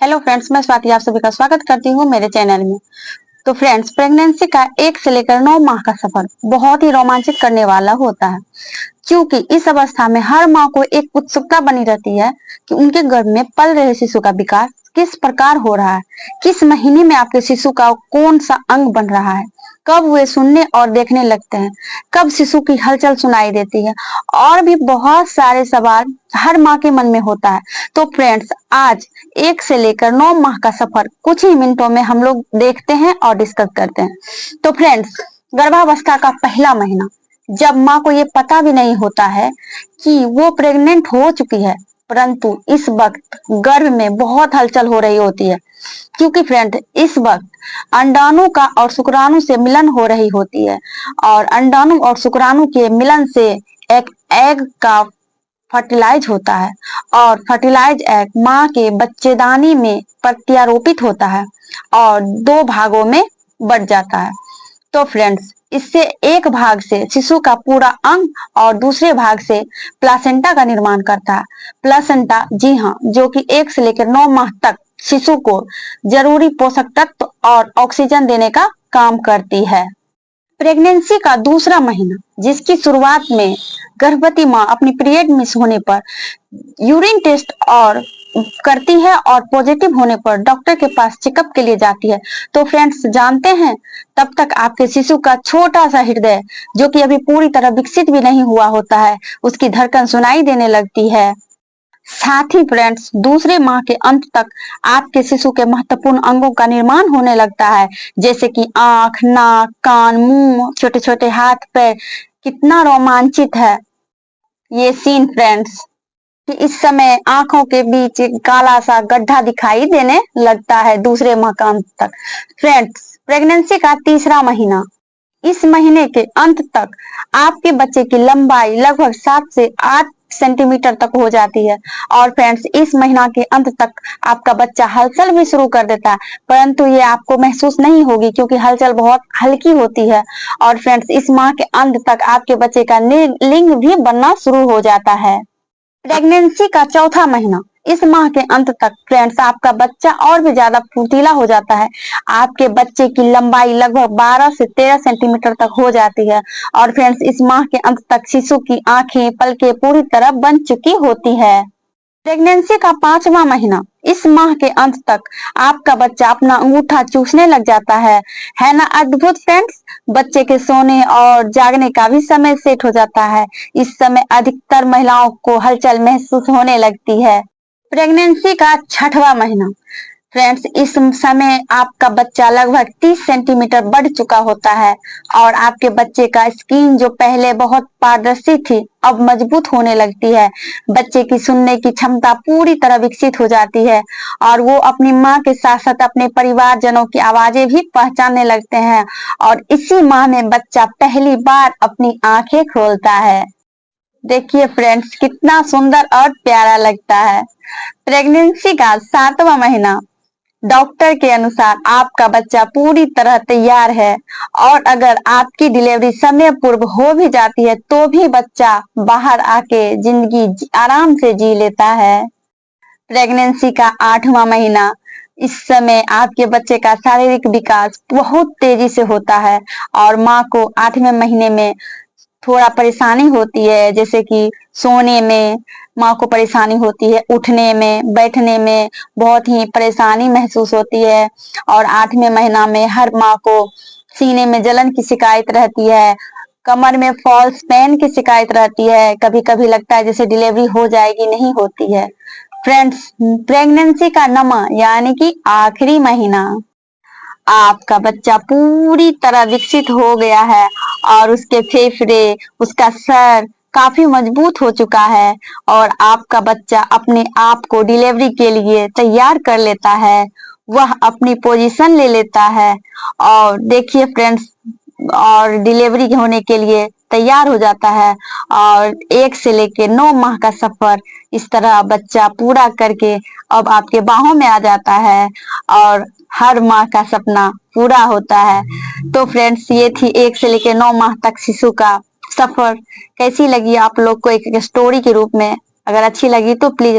Hello friends, मैं स्वाति आप सभी का स्वागत करती हूँ मेरे चैनल में। तो फ्रेंड्स, प्रेगनेंसी का 1 से लेकर 9 माह का सफर बहुत ही रोमांचक करने वाला होता है, क्योंकि इस अवस्था में हर माँ को एक उत्सुकता बनी रहती है कि उनके गर्भ में पल रहे शिशु का विकास किस प्रकार हो रहा है, किस महीने में आपके शिशु का कौन सा अंग बन रहा है, कब वे सुनने और देखने लगते हैं, कब शिशु की हलचल सुनाई देती है, और भी बहुत सारे सवाल हर माँ के मन में होता है। तो फ्रेंड्स, आज 1 से लेकर 9 माह का सफर कुछ ही मिनटों में हम लोग देखते हैं और डिस्कस करते हैं। तो फ्रेंड्स, गर्भावस्था का पहला महीना, जब माँ को ये पता भी नहीं होता है कि वो प्रेग्नेंट हो चुकी है, परंतु इस वक्त गर्भ में बहुत हलचल हो रही होती है, क्योंकि फ्रेंड इस वक्त अंडाणु का और शुक्राणु से मिलन हो रही होती है, और अंडाणु और शुक्राणु के मिलन से एक एग का फर्टिलाइज होता है, और फर्टिलाइज एग माँ के बच्चेदानी में प्रत्यारोपित होता है और 2 भागों में बढ़ जाता है। तो फ्रेंड्स, इससे एक भाग से शिशु का पूरा अंग और दूसरे भाग से प्लासेंटा का निर्माण करता है। प्लासेंटा, जी हाँ, जो कि 1 से लेकर 9 माह तक शिशु को जरूरी पोषक तत्व और ऑक्सीजन देने का काम करती है। प्रेगनेंसी का दूसरा महीना, जिसकी शुरुआत में गर्भवती माँ अपनी पीरियड मिस होने पर यूरिन टेस्ट और करती है और पॉजिटिव होने पर डॉक्टर के पास चेकअप के लिए जाती है। तो फ्रेंड्स, जानते हैं तब तक आपके शिशु का छोटा सा हृदय, जो कि अभी पूरी तरह विकसित भी नहीं हुआ होता है, उसकी धड़कन सुनाई देने लगती है। साथ ही फ्रेंड्स, दूसरे माह के अंत तक आपके शिशु के महत्वपूर्ण अंगों का निर्माण होने लगता है, जैसे कि आंख, नाक, कान, मुंह, छोटे छोटे हाथ पैर। कितना रोमांचित है ये सीन फ्रेंड्स, कि इस समय आंखों के बीच एक काला सा गड्ढा दिखाई देने लगता है दूसरे माह का अंत तक। फ्रेंड्स, प्रेगनेंसी का तीसरा महीना, इस महीने के अंत तक आपके बच्चे की लंबाई लगभग 7 से 8 सेंटीमीटर तक हो जाती है। और फ्रेंड्स, इस महीना के अंत तक आपका बच्चा हलचल भी शुरू कर देता है, परंतु ये आपको महसूस नहीं होगी, क्योंकि हलचल बहुत हल्की होती है। और फ्रेंड्स, इस माह के अंत तक आपके बच्चे का लिंग भी बनना शुरू हो जाता है। प्रेगनेंसी का चौथा महीना, इस माह के अंत तक फ्रेंड्स आपका बच्चा और भी ज्यादा फुर्तीला हो जाता है। आपके बच्चे की लंबाई लगभग 12 से 13 सेंटीमीटर तक हो जाती है। और फ्रेंड्स, इस माह के अंत तक शिशु की आंखें, पलकें पूरी तरह बन चुकी होती है। प्रेगनेंसी का 5वां महीना, इस माह के अंत तक आपका बच्चा अपना अंगूठा चूसने लग जाता है ना अद्भुत फ्रेंड्स। बच्चे के सोने और जागने का भी समय सेट हो जाता है। इस समय अधिकतर महिलाओं को हलचल महसूस होने लगती है। प्रेगनेंसी का 6वां महीना, फ्रेंड्स इस समय आपका बच्चा लगभग 30 सेंटीमीटर बढ़ चुका होता है, और आपके बच्चे का स्किन जो पहले बहुत पारदर्शी थी, अब मजबूत होने लगती है। बच्चे की सुनने की क्षमता पूरी तरह विकसित हो जाती है, और वो अपनी माँ के साथ साथ अपने परिवारजनों की आवाजें भी पहचानने लगते हैं। और इसी माह में बच्चा पहली बार अपनी आंखें खोलता है। देखिए फ्रेंड्स, कितना सुंदर और प्यारा लगता है। प्रेगनेंसी का 7वां महीना, डॉक्टर के अनुसार आपका बच्चा पूरी तरह तैयार है, और अगर आपकी डिलीवरी समय पूर्व हो भी जाती है तो भी बच्चा बाहर आके जिंदगी आराम से जी लेता है। प्रेगनेंसी का 8वां महीना, इस समय आपके बच्चे का शारीरिक विकास बहुत तेजी से होता है, और माँ को 8वें महीने में थोड़ा परेशानी होती है, जैसे कि सोने में माँ को परेशानी होती है, उठने में, बैठने में बहुत ही परेशानी महसूस होती है। और 8वें महीना में हर माँ को सीने में जलन की शिकायत रहती है, कमर में फॉल्स पेन की शिकायत रहती है, कभी कभी लगता है जैसे डिलीवरी हो जाएगी, नहीं होती है। फ्रेंड्स, प्रेगनेंसी का 9वां यानी कि आखिरी महीना, आपका बच्चा पूरी तरह विकसित हो गया है, और उसके फेफड़े, उसका सर काफी मजबूत हो चुका है, और आपका बच्चा अपने आप को डिलीवरी के लिए तैयार कर लेता है। वह अपनी पोजीशन ले लेता है, और देखिए फ्रेंड्स, और डिलीवरी होने के लिए तैयार हो जाता है। और 1 से लेके 9 माह का सफर इस तरह बच्चा पूरा करके अब आपके बाहों में आ जाता है, और हर माँ का सपना पूरा होता है। तो फ्रेंड्स, ये थी 1 से लेकर 9 माह तक शिशु का सफर। कैसी लगी आप लोग को एक स्टोरी के रूप में? अगर अच्छी लगी तो प्लीज